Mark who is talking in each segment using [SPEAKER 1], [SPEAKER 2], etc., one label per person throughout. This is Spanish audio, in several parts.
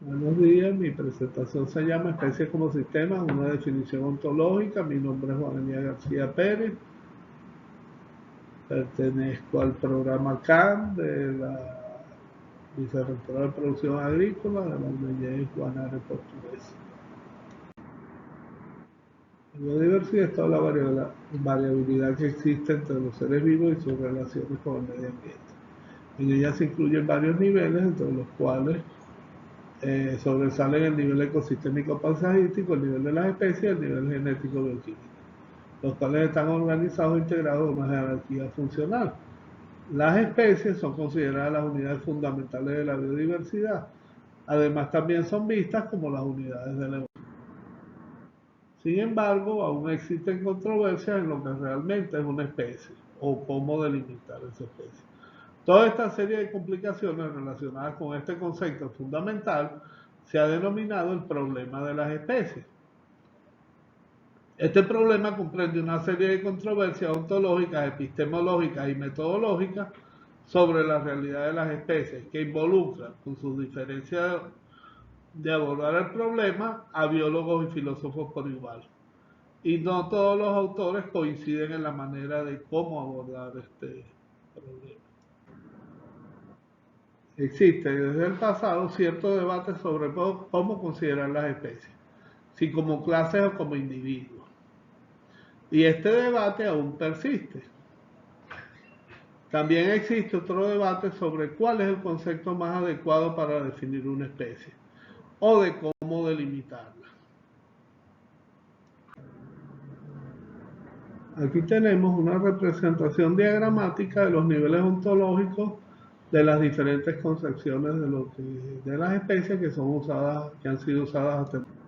[SPEAKER 1] Buenos días, mi presentación se llama Especies como Sistemas, una definición ontológica. Mi nombre es Juan Elías García Pérez, pertenezco al programa CAN de la Vicerrectora de Producción Agrícola de la UNED Guanare Portuguesa. La biodiversidad es toda la variabilidad que existe entre los seres vivos y sus relaciones con el medio ambiente. En ella se incluyen varios niveles, entre los cuales sobresalen el nivel ecosistémico paisajístico, el nivel de las especies y el nivel genético bioquímico, los cuales están organizados e integrados en una jerarquía funcional. Las especies son consideradas las unidades fundamentales de la biodiversidad. Además, también son vistas como las unidades de la evolución. Sin embargo, aún existen controversias en lo que realmente es una especie o cómo delimitar esa especie. Toda esta serie de complicaciones relacionadas con este concepto fundamental se ha denominado el problema de las especies. Este problema comprende una serie de controversias ontológicas, epistemológicas y metodológicas sobre la realidad de las especies, que involucran, con sus diferencias de abordar el problema, a biólogos y filósofos por igual. Y no todos los autores coinciden en la manera de cómo abordar este problema. Existe desde el pasado cierto debate sobre cómo considerar las especies, si como clases o como individuos. Y este debate aún persiste. También existe otro debate sobre cuál es el concepto más adecuado para definir una especie o de cómo delimitarla. Aquí tenemos una representación diagramática de los niveles ontológicos de las diferentes concepciones de las especies que son usadas, que han sido usadas hasta el momento.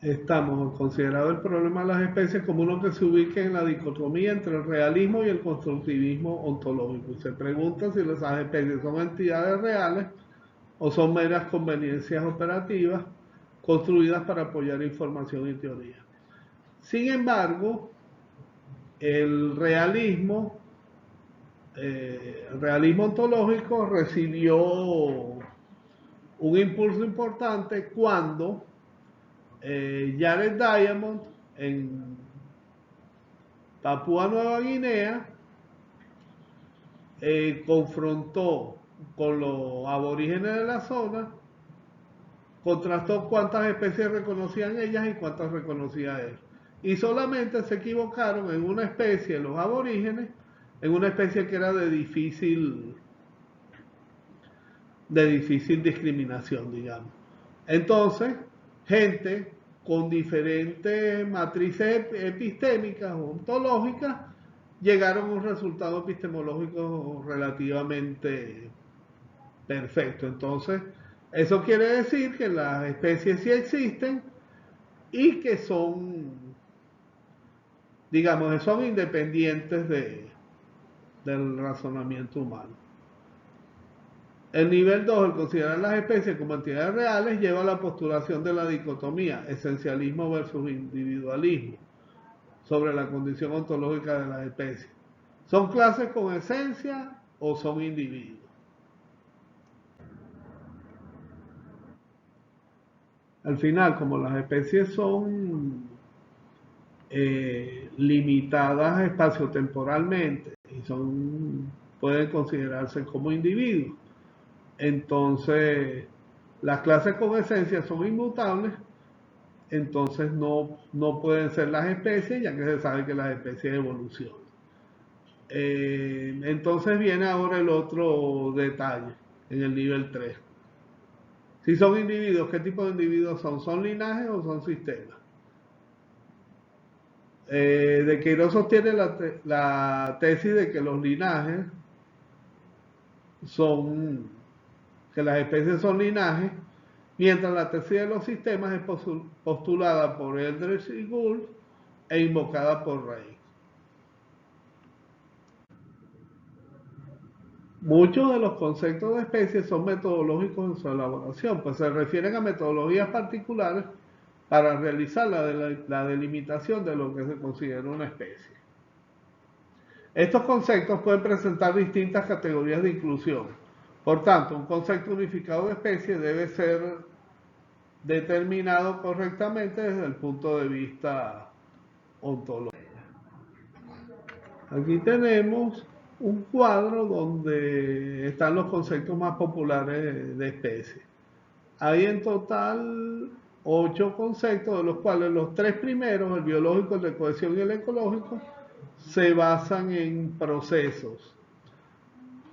[SPEAKER 1] Estamos considerando el problema de las especies como uno que se ubica en la dicotomía entre el realismo y el constructivismo ontológico. Y se pregunta si las especies son entidades reales o son meras conveniencias operativas construidas para apoyar información y teoría. Sin embargo, el realismo ontológico recibió un impulso importante cuando Jared Diamond en Papúa Nueva Guinea confrontó con los aborígenes de la zona, contrastó cuántas especies reconocían ellas y cuántas reconocía él. Y solamente se equivocaron en una especie, los aborígenes, en una especie que era de difícil discriminación, digamos. Entonces, gente con diferentes matrices epistémicas o ontológicas llegaron a un resultado epistemológico relativamente perfecto. Entonces, eso quiere decir que las especies sí existen y que son, digamos, son independientes del razonamiento humano. El nivel 2, el considerar las especies como entidades reales, lleva a la postulación de la dicotomía, esencialismo versus individualismo, sobre la condición ontológica de las especies. ¿Son clases con esencia o son individuos? Al final, como las especies son limitadas espaciotemporalmente y pueden considerarse como individuos, entonces las clases con esencia son inmutables, entonces no pueden ser las especies, ya que se sabe que las especies evolucionan. Entonces viene ahora el otro detalle en el nivel 3. Si son individuos, ¿qué tipo de individuos son? ¿Son linajes o son sistemas? De Queiroz sostiene la tesis de que los linajes que las especies son linajes, mientras la tesis de los sistemas es postulada por Eldredge y Gould e invocada por Ray. Muchos de los conceptos de especies son metodológicos en su elaboración, pues se refieren a metodologías particulares para realizar la delimitación de lo que se considera una especie. Estos conceptos pueden presentar distintas categorías de inclusión, Por tanto, un concepto unificado de especie debe ser determinado correctamente desde el punto de vista ontológico. Aquí tenemos un cuadro donde están los conceptos más populares de especie. Hay en total 8 conceptos, de los cuales los 3 primeros, el biológico, el de cohesión y el ecológico, se basan en procesos.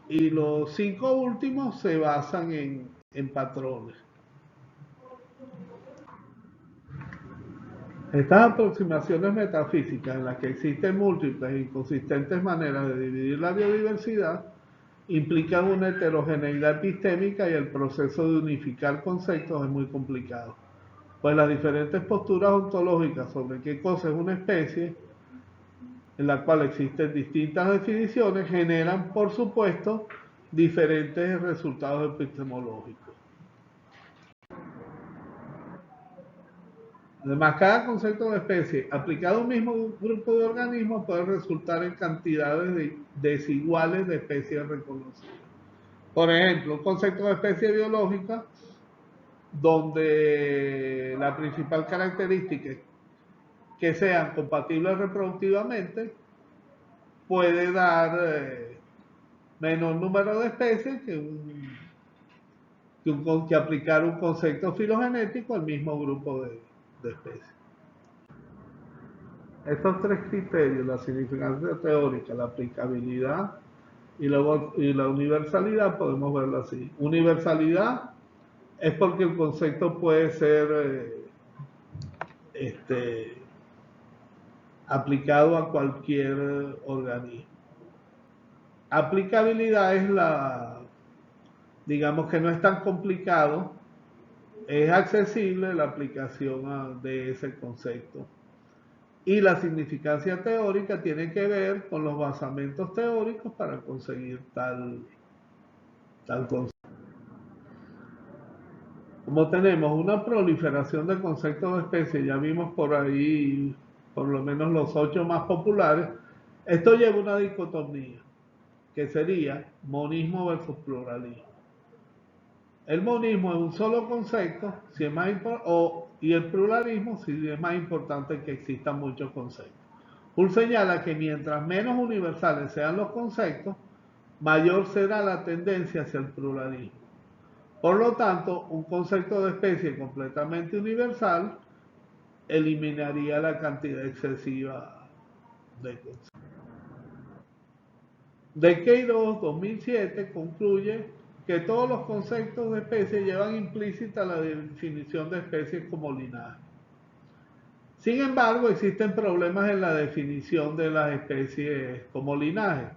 [SPEAKER 1] Y los 5 últimos se basan en patrones. Estas aproximaciones metafísicas, en las que existen múltiples y consistentes maneras de dividir la biodiversidad, implican una heterogeneidad epistémica, y el proceso de unificar conceptos es muy complicado, pues las diferentes posturas ontológicas sobre qué cosa es una especie, en la cual existen distintas definiciones, generan, por supuesto, diferentes resultados epistemológicos. Además, cada concepto de especie aplicado a un mismo grupo de organismos puede resultar en cantidades desiguales de especies reconocidas. Por ejemplo, un concepto de especie biológica, donde la principal característica es que sean compatibles reproductivamente, puede dar menor número de especies que aplicar un concepto filogenético al mismo grupo de especies. Estos 3 criterios, la significancia teórica, la aplicabilidad y la universalidad, podemos verlo así. Universalidad es porque el concepto puede ser aplicado a cualquier organismo. Aplicabilidad es digamos que no es tan complicado, es accesible la aplicación de ese concepto. Y la significancia teórica tiene que ver con los basamentos teóricos para conseguir tal concepto. Como tenemos una proliferación de conceptos de especie, ya vimos por ahí por lo menos los 8 más populares, esto lleva una dicotomía, que sería monismo versus pluralismo. El monismo es un solo concepto, si es más y el pluralismo si es más importante que existan muchos conceptos. Hull señala que mientras menos universales sean los conceptos, mayor será la tendencia hacia el pluralismo. Por lo tanto, un concepto de especie completamente universal eliminaría la cantidad excesiva de conceptos. De Queiroz 2007 concluye que todos los conceptos de especie llevan implícita la definición de especies como linaje. Sin embargo, existen problemas en la definición de las especies como linaje.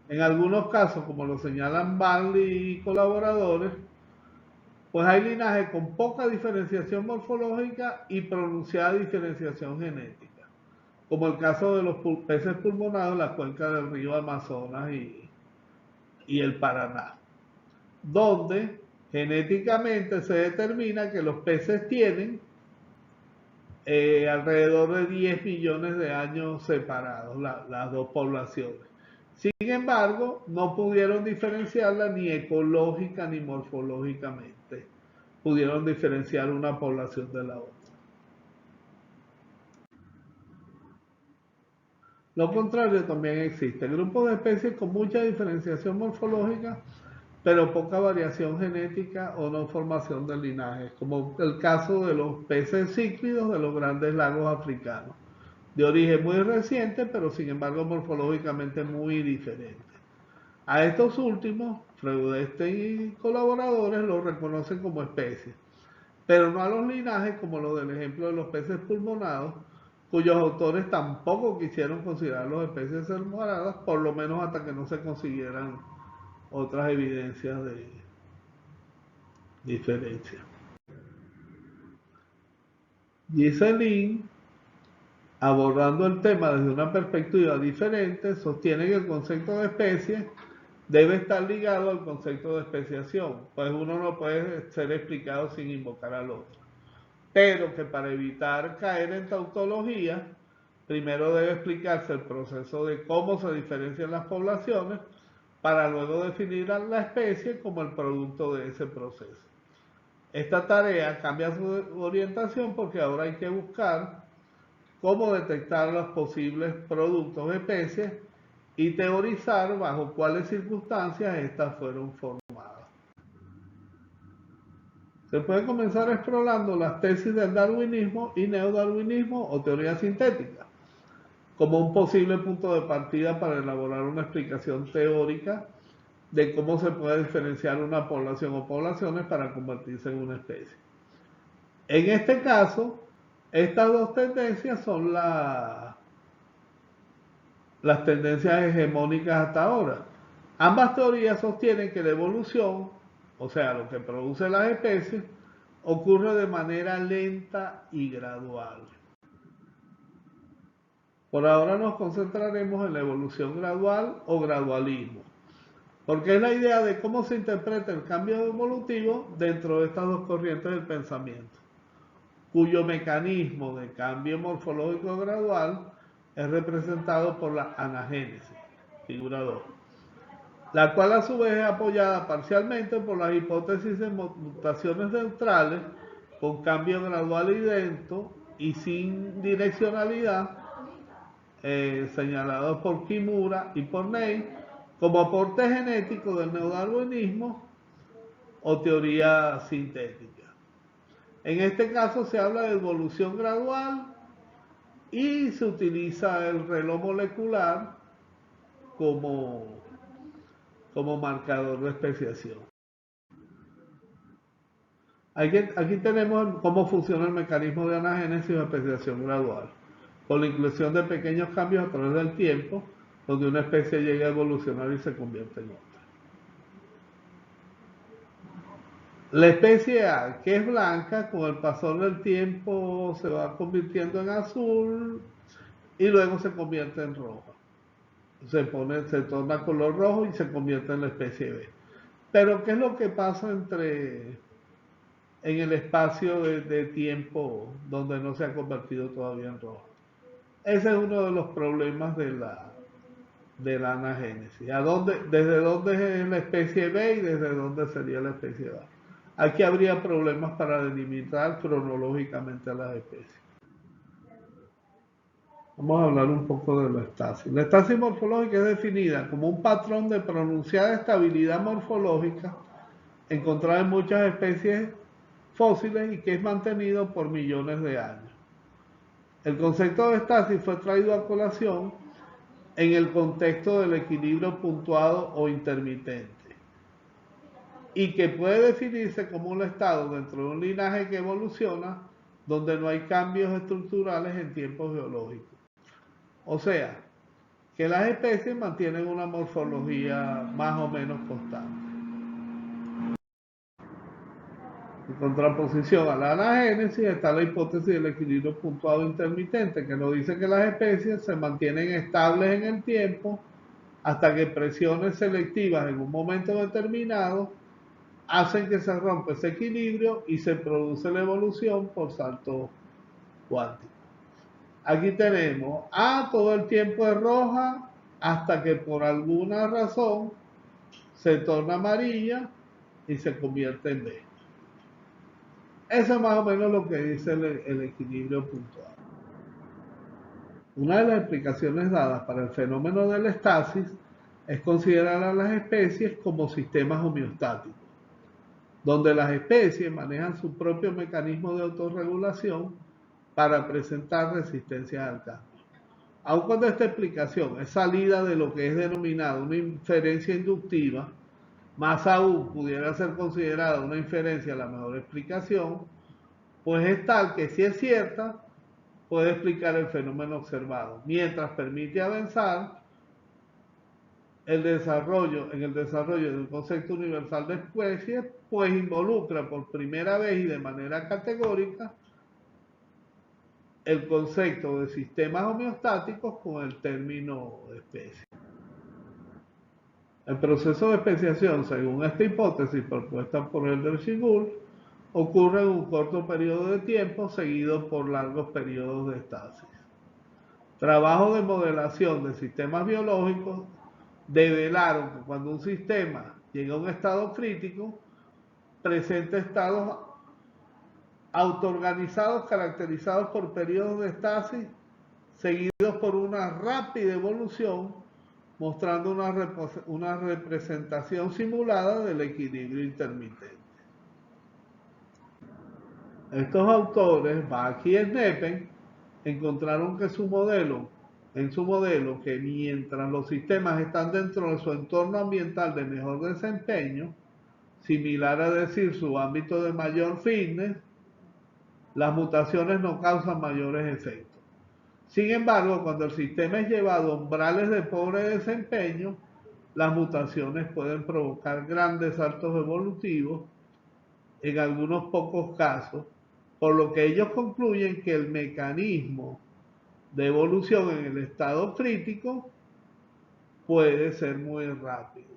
[SPEAKER 1] En algunos casos, como lo señalan Barley y colaboradores, pues hay linajes con poca diferenciación morfológica y pronunciada diferenciación genética, como el caso de los peces pulmonados en la cuenca del río Amazonas y el Paraná, donde genéticamente se determina que los peces tienen alrededor de 10 millones de años separados, las dos poblaciones. Sin embargo, no pudieron diferenciarla ni ecológica ni morfológicamente. Pudieron diferenciar una población de la otra. Lo contrario también existe. Grupos de especies con mucha diferenciación morfológica, pero poca variación genética o no formación de linajes, como el caso de los peces cíclidos de los grandes lagos africanos, de origen muy reciente, pero sin embargo morfológicamente muy diferente. A estos últimos, Freudstein y colaboradores los reconocen como especies, pero no a los linajes como lo del ejemplo de los peces pulmonados, cuyos autores tampoco quisieron considerarlos especies separadas, por lo menos hasta que no se consiguieran otras evidencias de diferencia. Giselin, abordando el tema desde una perspectiva diferente, sostiene que el concepto de especie debe estar ligado al concepto de especiación, pues uno no puede ser explicado sin invocar al otro. Pero que para evitar caer en tautología, primero debe explicarse el proceso de cómo se diferencian las poblaciones, para luego definir a la especie como el producto de ese proceso. Esta tarea cambia su orientación porque ahora hay que buscar cómo detectar los posibles productos de especies y teorizar bajo cuáles circunstancias estas fueron formadas. Se puede comenzar explorando las tesis del darwinismo y neodarwinismo o teoría sintética como un posible punto de partida para elaborar una explicación teórica de cómo se puede diferenciar una población o poblaciones para convertirse en una especie. En este caso, estas dos tendencias son las tendencias hegemónicas hasta ahora. Ambas teorías sostienen que la evolución, o sea, lo que produce las especies, ocurre de manera lenta y gradual. Por ahora nos concentraremos en la evolución gradual o gradualismo, porque es la idea de cómo se interpreta el cambio evolutivo dentro de estas dos corrientes del pensamiento, cuyo mecanismo de cambio morfológico gradual es representado por la anagénesis, figura 2, la cual a su vez es apoyada parcialmente por las hipótesis de mutaciones neutrales con cambio gradual y lento y sin direccionalidad, señalados por Kimura y por Ney como aporte genético del neodarwinismo o teoría sintética. En este caso se habla de evolución gradual y se utiliza el reloj molecular como marcador de especiación. Aquí tenemos cómo funciona el mecanismo de anagénesis o especiación gradual, con la inclusión de pequeños cambios a través del tiempo, donde una especie llega a evolucionar y se convierte en otra. La especie A, que es blanca, con el pasar del tiempo se va convirtiendo en azul y luego se convierte en roja. Se torna color rojo y se convierte en la especie B. Pero ¿qué es lo que pasa en el espacio de tiempo donde no se ha convertido todavía en rojo? Ese es uno de los problemas de la anagénesis. ¿Desde dónde es la especie B y desde dónde sería la especie A? Aquí habría problemas para delimitar cronológicamente a las especies. Vamos a hablar un poco de la estasis. La estasis morfológica es definida como un patrón de pronunciada estabilidad morfológica encontrada en muchas especies fósiles y que es mantenido por millones de años. El concepto de estasis fue traído a colación en el contexto del equilibrio puntuado o intermitente y que puede definirse como un estado dentro de un linaje que evoluciona donde no hay cambios estructurales en tiempos geológicos. O sea, que las especies mantienen una morfología más o menos constante. En contraposición a la anagénesis está la hipótesis del equilibrio puntuado intermitente, que nos dice que las especies se mantienen estables en el tiempo hasta que presiones selectivas en un momento determinado hacen que se rompa ese equilibrio y se produce la evolución por salto cuántico. Aquí tenemos A, todo el tiempo es roja hasta que por alguna razón se torna amarilla y se convierte en B. Eso es más o menos lo que dice el equilibrio puntual. Una de las explicaciones dadas para el fenómeno de la estasis es considerar a las especies como sistemas homeostáticos, donde las especies manejan su propio mecanismo de autorregulación para presentar resistencias al cambio. Aun cuando esta explicación es salida de lo que es denominado una inferencia inductiva, más aún pudiera ser considerada una inferencia la mejor explicación, pues es tal que si es cierta, puede explicar el fenómeno observado, mientras permite avanzar en el desarrollo de un concepto universal de especie, pues involucra por primera vez y de manera categórica el concepto de sistemas homeostáticos con el término especie. El proceso de especiación, según esta hipótesis propuesta por Elder-Shigul, ocurre en un corto periodo de tiempo seguido por largos periodos de estasis. Trabajo de modelación de sistemas biológicos develaron que cuando un sistema llega a un estado crítico, presenta estados autoorganizados caracterizados por periodos de estasis seguidos por una rápida evolución, mostrando una representación simulada del equilibrio intermitente. Estos autores, Bach y Snepen, encontraron que en su modelo, que mientras los sistemas están dentro de su entorno ambiental de mejor desempeño, similar a decir su ámbito de mayor fitness, las mutaciones no causan mayores efectos. Sin embargo, cuando el sistema es llevado a umbrales de pobre desempeño, las mutaciones pueden provocar grandes saltos evolutivos, en algunos pocos casos, por lo que ellos concluyen que el mecanismo de evolución en el estado crítico puede ser muy rápido.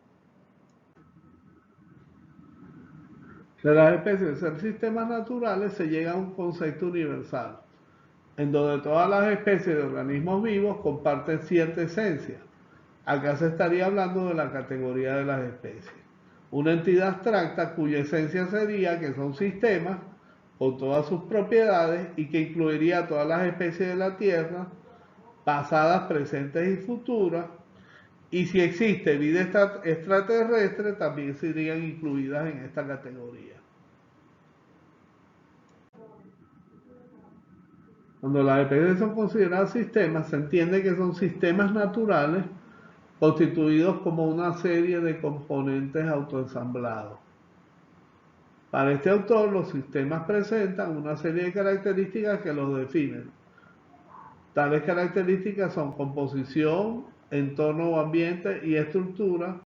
[SPEAKER 1] De las especies de ser sistemas naturales se llega a un concepto universal, en donde todas las especies de organismos vivos comparten cierta esencia. Acá se estaría hablando de la categoría de las especies. Una entidad abstracta cuya esencia sería que son sistemas con todas sus propiedades y que incluiría a todas las especies de la Tierra, pasadas, presentes y futuras, y si existe vida extraterrestre también serían incluidas en esta categoría. Cuando las especies son consideradas sistemas, se entiende que son sistemas naturales constituidos como una serie de componentes autoensamblados. Para este autor, los sistemas presentan una serie de características que los definen. Tales características son composición, entorno o ambiente y estructura,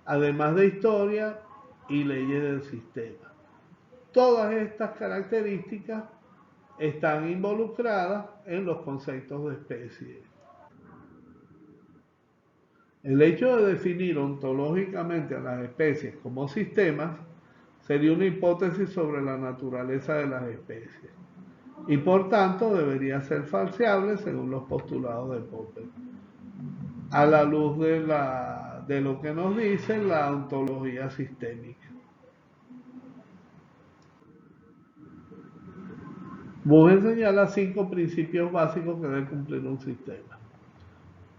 [SPEAKER 1] además de historia y leyes del sistema. Todas estas características están involucradas en los conceptos de especie. El hecho de definir ontológicamente a las especies como sistemas sería una hipótesis sobre la naturaleza de las especies y por tanto debería ser falseable según los postulados de Popper, a la luz de lo que nos dice la ontología sistémica. Bugen señala 5 principios básicos que debe cumplir un sistema.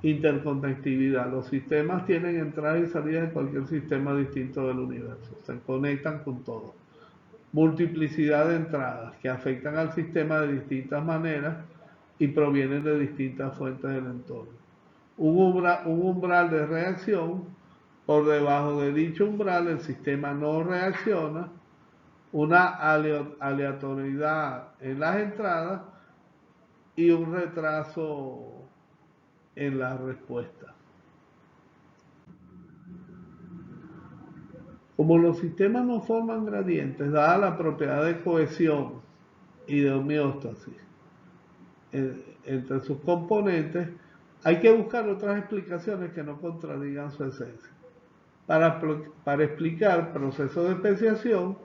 [SPEAKER 1] Interconectividad. Los sistemas tienen entradas y salidas de cualquier sistema distinto del universo. Se conectan con todo. Multiplicidad de entradas que afectan al sistema de distintas maneras y provienen de distintas fuentes del entorno. Un umbral de reacción. Por debajo de dicho umbral el sistema no reacciona. Una aleatoriedad en las entradas y un retraso en la respuesta. Como los sistemas no forman gradientes, dada la propiedad de cohesión y de homeostasis entre sus componentes, hay que buscar otras explicaciones que no contradigan su esencia. Para explicar procesos de especiación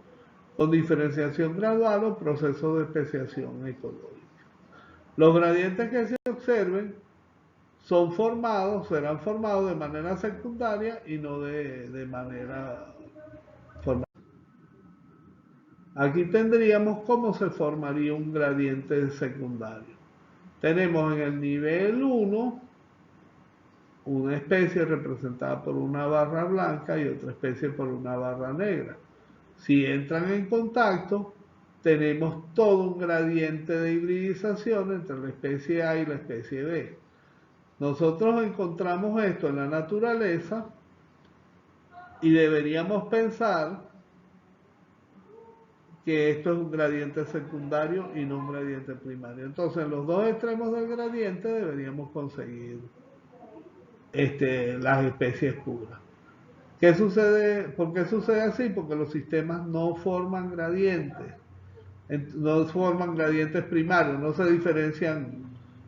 [SPEAKER 1] con diferenciación gradual o procesos de especiación ecológica. Los gradientes que se observen serán formados de manera secundaria y no de manera formal. Aquí tendríamos cómo se formaría un gradiente secundario. Tenemos en el nivel 1 una especie representada por una barra blanca y otra especie por una barra negra. Si entran en contacto, tenemos todo un gradiente de hibridización entre la especie A y la especie B. Nosotros encontramos esto en la naturaleza y deberíamos pensar que esto es un gradiente secundario y no un gradiente primario. Entonces, en los dos extremos del gradiente deberíamos conseguir las especies puras. ¿Qué sucede? ¿Por qué sucede así? Porque los sistemas no forman gradientes, primarios, no se diferencian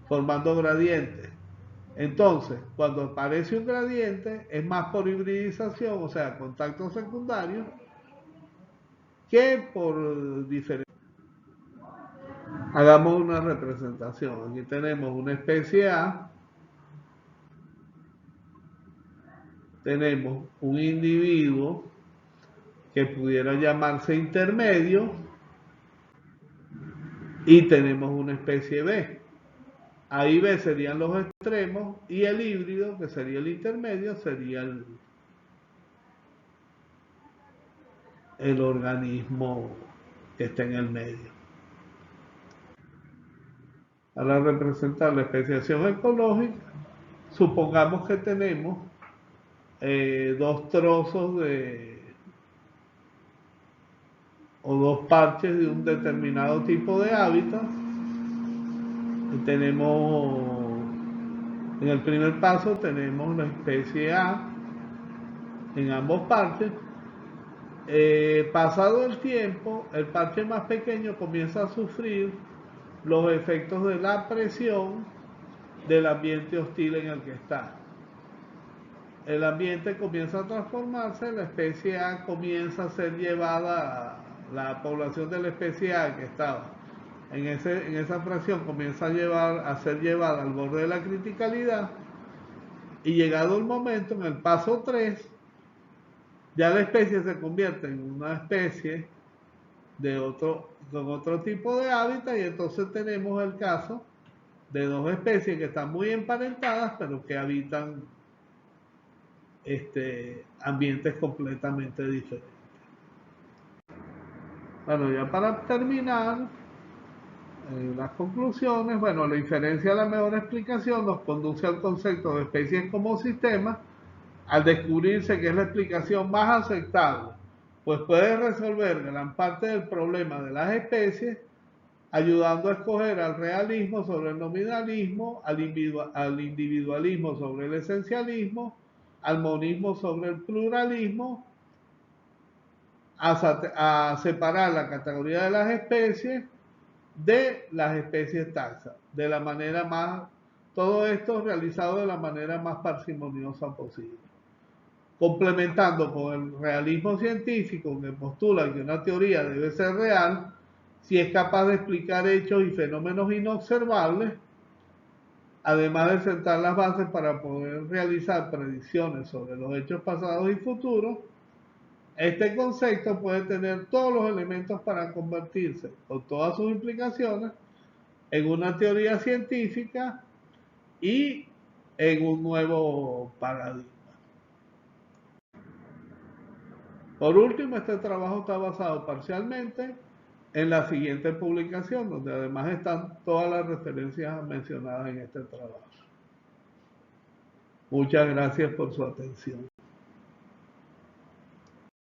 [SPEAKER 1] formando gradientes. Entonces, cuando aparece un gradiente, es más por hibridización, o sea, contacto secundario, que por diferencia. Hagamos una representación. Aquí tenemos una especie A tenemos un individuo que pudiera llamarse intermedio y tenemos una especie B. Ahí B serían los extremos y el híbrido, que sería el intermedio, sería el organismo que está en el medio. Para representar la especiación ecológica, supongamos que tenemos dos trozos o dos parches de un determinado tipo de hábitat. Y tenemos, en el primer paso tenemos la especie A en ambos parches. Pasado el tiempo, el parche más pequeño comienza a sufrir los efectos de la presión del ambiente hostil en el que está. El ambiente comienza a transformarse, la especie A comienza a ser llevada, la población de la especie A que estaba en esa fracción comienza a ser llevada al borde de la criticalidad, y llegado el momento, en el paso 3, ya la especie se convierte en una especie con otro tipo de hábitat, y entonces tenemos el caso de dos especies que están muy emparentadas, pero que habitan ambientes completamente diferentes. Bueno, ya para terminar, las conclusiones, bueno, la inferencia a la mejor explicación nos conduce al concepto de especies como sistemas, al descubrirse que es la explicación más aceptable, pues puede resolver gran parte del problema de las especies, ayudando a escoger al realismo sobre el nominalismo, al individualismo sobre el esencialismo, al monismo sobre el pluralismo, a separar la categoría de las especies de las especies taxas, de la manera más, todo esto realizado de la manera más parsimoniosa posible, complementando con el realismo científico que postula que una teoría debe ser real si es capaz de explicar hechos y fenómenos inobservables, además de sentar las bases para poder realizar predicciones sobre los hechos pasados y futuros. Este concepto puede tener todos los elementos para convertirse, con todas sus implicaciones, en una teoría científica y en un nuevo paradigma. Por último, este trabajo está basado parcialmente en la siguiente publicación, donde además están todas las referencias mencionadas en este trabajo. Muchas gracias por su atención.